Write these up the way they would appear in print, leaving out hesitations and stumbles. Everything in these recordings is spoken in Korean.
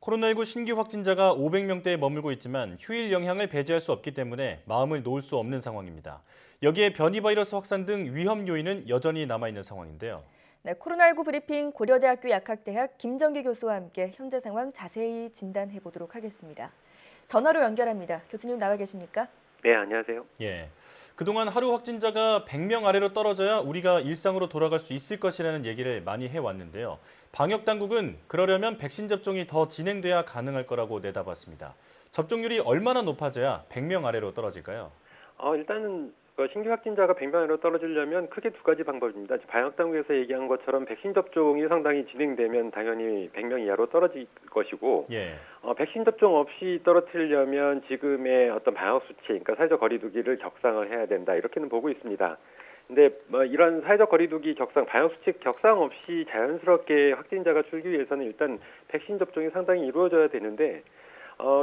코로나19 신규 확진자가 500명대에 머물고 있지만 휴일 영향을 배제할 수 없기 때문에 마음을 놓을 수 없는 상황입니다. 여기에 변이 바이러스 확산 등 위험 요인은 여전히 남아있는 상황인데요. 네, 코로나19 브리핑 고려대학교 약학대학 김정기 교수와 함께 현재 상황 자세히 진단해 보도록 하겠습니다. 전화로 연결합니다. 교수님 나와 계십니까? 네, 안녕하세요. 예. 그동안 하루 확진자가 100명 아래로 떨어져야 우리가 일상으로 돌아갈 수 있을 것이라는 얘기를 많이 해왔는데요. 방역 당국은 그러려면 백신 접종이 더 진행돼야 가능할 거라고 내다봤습니다. 접종률이 얼마나 높아져야 100명 아래로 떨어질까요? 일단은 신규 확진자가 100명 안으로 떨어지려면 크게 두 가지 방법입니다. 방역당국에서 얘기한 것처럼 백신 접종이 상당히 진행되면 당연히 100명 이하로 떨어질 것이고, 예. 백신 접종 없이 떨어뜨리려면 지금의 어떤 방역 수치, 그러니까 사회적 거리두기를 격상을 해야 된다, 이렇게는 보고 있습니다. 근데 이런 사회적 거리두기 격상, 방역 수칙 격상 없이 자연스럽게 확진자가 줄기 위해서는 일단 백신 접종이 상당히 이루어져야 되는데,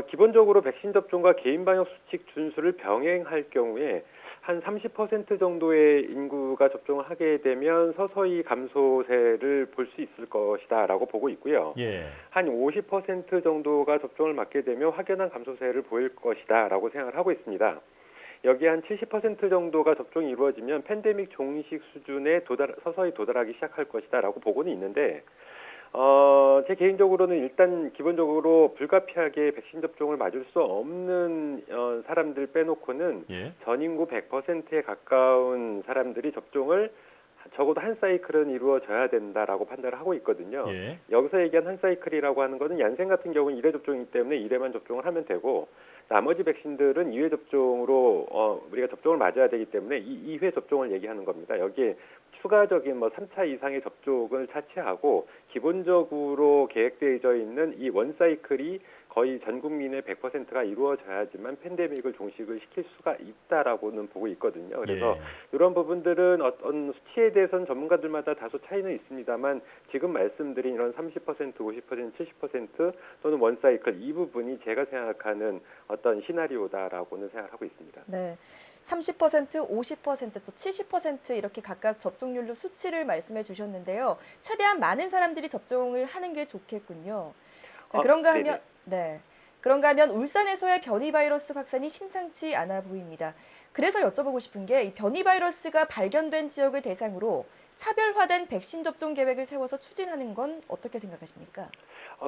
기본적으로 백신 접종과 개인 방역 수칙 준수를 병행할 경우에 한 30% 정도의 인구가 접종을 하게 되면 서서히 감소세를 볼 수 있을 것이다라고 보고 있고요. 예. 한 50% 정도가 접종을 맞게 되면 확연한 감소세를 보일 것이다라고 생각을 하고 있습니다. 여기에 한 70% 정도가 접종이 이루어지면 팬데믹 종식 수준에 서서히 도달하기 시작할 것이다라고 보고는 있는데, 제 개인적으로는 일단 기본적으로 불가피하게 백신 접종을 맞을 수 없는 사람들 빼놓고는 예. 전 인구 100%에 가까운 사람들이 접종을 적어도 한 사이클은 이루어져야 된다라고 판단을 하고 있거든요. 예. 여기서 얘기한 한 사이클이라고 하는 거는 얀센 같은 경우는 1회 접종이기 때문에 1회만 접종을 하면 되고, 나머지 백신들은 2회 접종으로 우리가 접종을 맞아야 되기 때문에 2회 접종을 얘기하는 겁니다. 여기에 추가적인 3차 이상의 접종을 차치하고 기본적으로 계획되어져 있는 이 원 사이클이 거의 전 국민의 100%가 이루어져야지만 팬데믹을 종식을 시킬 수가 있다라고는 보고 있거든요. 그래서 예. 이런 부분들은 어떤 수치에 대해서는 전문가들마다 다소 차이는 있습니다만 지금 말씀드린 이런 30%, 50%, 70% 또는 원 사이클 이 부분이 제가 생각하는 어떤 시나리오다라고는 생각하고 있습니다. 네, 30%, 50%, 또 70% 이렇게 각각 접종률로 수치를 말씀해 주셨는데요. 최대한 많은 사람들이 접종을 하는 게 좋겠군요. 자, 그런가 하면 울산에서의 변이 바이러스 확산이 심상치 않아 보입니다. 그래서 여쭤보고 싶은 게 이 변이 바이러스가 발견된 지역을 대상으로 차별화된 백신 접종 계획을 세워서 추진하는 건 어떻게 생각하십니까?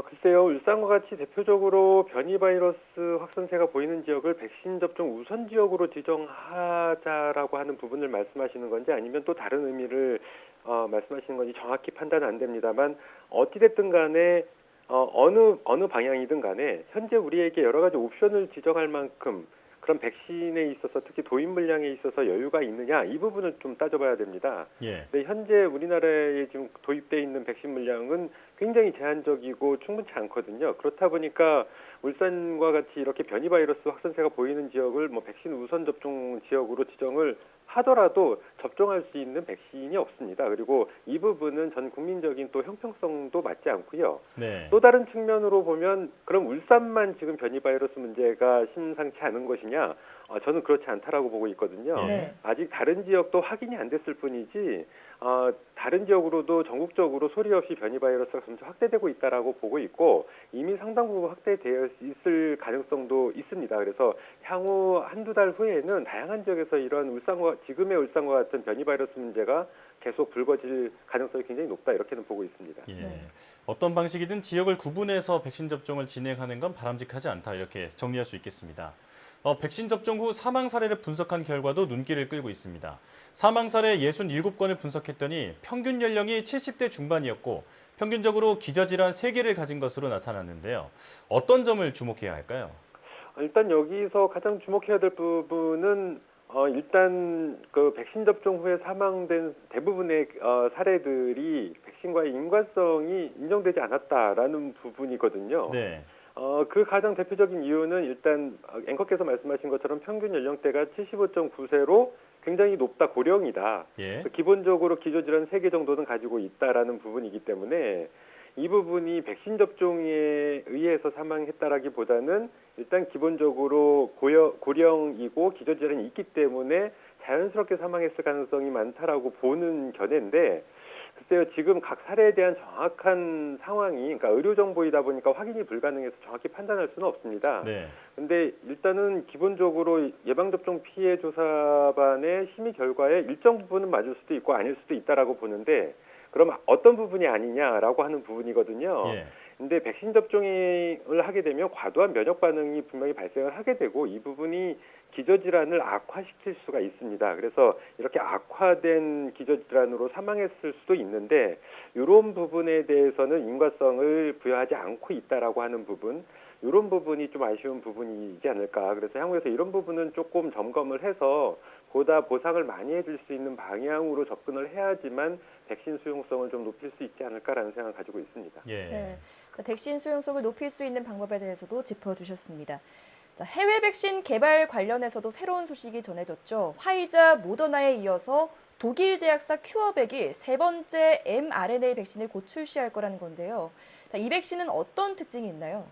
글쎄요, 울산과 같이 대표적으로 변이 바이러스 확산세가 보이는 지역을 백신 접종 우선 지역으로 지정하자라고 하는 부분을 말씀하시는 건지 아니면 또 다른 의미를 말씀하시는 건지 정확히 판단은 안 됩니다만 어찌됐든 간에 어느 방향이든 간에 현재 우리에게 여러 가지 옵션을 지정할 만큼 그런 백신에 있어서 특히 도입 물량에 있어서 여유가 있느냐 이 부분을 좀 따져봐야 됩니다. 예. 근데 현재 우리나라에 지금 도입돼 있는 백신 물량은 굉장히 제한적이고 충분치 않거든요. 그렇다 보니까 울산과 같이 이렇게 변이 바이러스 확산세가 보이는 지역을 백신 우선 접종 지역으로 지정을 하더라도 접종할 수 있는 백신이 없습니다. 그리고 이 부분은 전 국민적인 또 형평성도 맞지 않고요. 네. 또 다른 측면으로 보면 그럼 울산만 지금 변이 바이러스 문제가 심상치 않은 것이냐? 저는 그렇지 않다라고 보고 있거든요. 네. 아직 다른 지역도 확인이 안 됐을 뿐이지 다른 지역으로도 전국적으로 소리 없이 변이 바이러스가 점차 확대되고 있다라고 보고 있고 이미 상당 부분 확대되어 있을 가능성도 있습니다. 그래서 향후 한두 달 후에는 다양한 지역에서 이런 지금의 울산과 같은 변이 바이러스 문제가 계속 불거질 가능성이 굉장히 높다 이렇게는 보고 있습니다. 예. 네. 어떤 방식이든 지역을 구분해서 백신 접종을 진행하는 건 바람직하지 않다 이렇게 정리할 수 있겠습니다. 백신 접종 후 사망 사례를 분석한 결과도 눈길을 끌고 있습니다. 사망 사례 67건을 분석했더니 평균 연령이 70대 중반이었고 평균적으로 기저질환 3개를 가진 것으로 나타났는데요. 어떤 점을 주목해야 할까요? 일단 여기서 가장 주목해야 될 부분은 일단 그 백신 접종 후에 사망된 대부분의 사례들이 백신과의 인과성이 인정되지 않았다라는 부분이거든요. 네. 그 가장 대표적인 이유는 일단 앵커께서 말씀하신 것처럼 평균 연령대가 75.9세로 굉장히 높다, 고령이다. 예. 기본적으로 기저질환 3개 정도는 가지고 있다라는 부분이기 때문에 이 부분이 백신 접종에 의해서 사망했다라기보다는 일단 기본적으로 고령이고 기저질환이 있기 때문에 자연스럽게 사망했을 가능성이 많다라고 보는 견해인데 글쎄요, 지금 각 사례에 대한 정확한 상황이, 그러니까 의료 정보이다 보니까 확인이 불가능해서 정확히 판단할 수는 없습니다. 네. 근데 일단은 기본적으로 예방접종 피해 조사반의 심의 결과에 일정 부분은 맞을 수도 있고 아닐 수도 있다라고 보는데, 그럼 어떤 부분이 아니냐라고 하는 부분이거든요. 예. 근데 백신 접종을 하게 되면 과도한 면역 반응이 분명히 발생을 하게 되고, 이 부분이 기저질환을 악화시킬 수가 있습니다. 그래서 이렇게 악화된 기저질환으로 사망했을 수도 있는데, 이런 부분에 대해서는 인과성을 부여하지 않고 있다라고 하는 부분, 이런 부분이 좀 아쉬운 부분이지 않을까. 그래서 향후에서 이런 부분은 조금 점검을 해서 보다 보상을 많이 해줄 수 있는 방향으로 접근을 해야지만 백신 수용성을 좀 높일 수 있지 않을까라는 생각을 가지고 있습니다. 예. 네. 자, 백신 수용성을 높일 수 있는 방법에 대해서도 짚어주셨습니다. 자, 해외 백신 개발 관련해서도 새로운 소식이 전해졌죠. 화이자, 모더나에 이어서 독일 제약사 큐어백이 세 번째 mRNA 백신을 곧 출시할 거라는 건데요. 자, 이 백신은 어떤 특징이 있나요?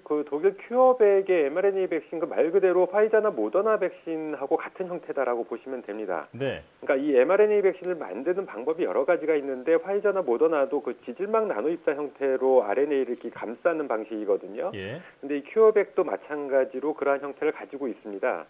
그 독일 큐어백의 mRNA 백신, 그 말 그대로 화이자나 모더나 백신하고 같은 형태다라고 보시면 됩니다. 네. 그러니까 이 mRNA 백신을 만드는 방법이 여러 가지가 있는데, 화이자나 모더나도 그 지질막 나노 입자 형태로 RNA를 이렇게 감싸는 방식이거든요. 예. 근데 이 큐어백도 마찬가지로 그러한 형태를 가지고 있습니다.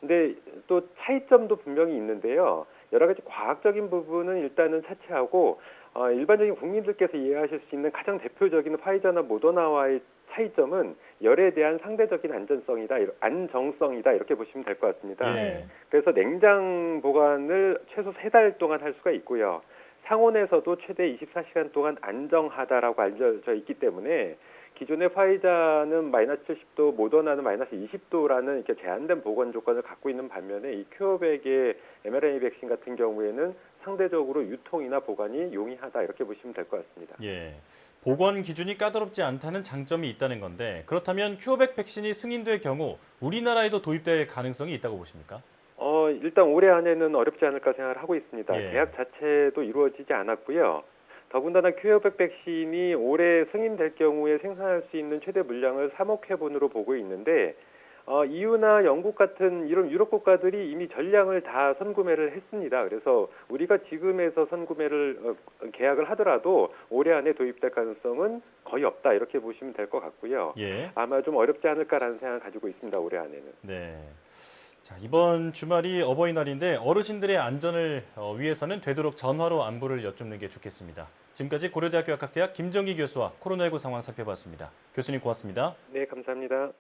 근데 또 차이점도 분명히 있는데요. 여러 가지 과학적인 부분은 일단은 차치하고, 일반적인 국민들께서 이해하실 수 있는 가장 대표적인 화이자나 모더나와의 차이점은 열에 대한 상대적인 안정성이다 이렇게 보시면 될 것 같습니다. 예. 그래서 냉장 보관을 최소 3달 동안 할 수가 있고요. 상온에서도 최대 24시간 동안 안정하다라고 알려져 있기 때문에, 기존의 화이자는 마이너스 70도, 모더나는 마이너스 20도라는 이렇게 제한된 보관 조건을 갖고 있는 반면에, 이 큐어백의 mRNA 백신 같은 경우에는 상대적으로 유통이나 보관이 용이하다 이렇게 보시면 될 것 같습니다. 예. 보건 기준이 까다롭지 않다는 장점이 있다는 건데, 그렇다면 큐어백 백신이 승인될 경우 우리나라에도 도입될 가능성이 있다고 보십니까? 일단 올해 안에는 어렵지 않을까 생각을 하고 있습니다. 예. 계약 자체도 이루어지지 않았고요. 더군다나 큐어백 백신이 올해 승인될 경우에 생산할 수 있는 최대 물량을 3억 회분으로 보고 있는데, EU나 영국 같은 이런 유럽 국가들이 이미 전량을 다 선구매를 했습니다. 그래서 우리가 지금에서 선구매를 계약을 하더라도 올해 안에 도입될 가능성은 거의 없다 이렇게 보시면 될 것 같고요. 예. 아마 좀 어렵지 않을까라는 생각을 가지고 있습니다. 올해 안에는. 네. 자, 이번 주말이 어버이날인데 어르신들의 안전을 위해서는 되도록 전화로 안부를 여쭙는 게 좋겠습니다. 지금까지 고려대학교 약학대학 김정기 교수와 코로나19 상황 살펴봤습니다. 교수님 고맙습니다. 네, 감사합니다.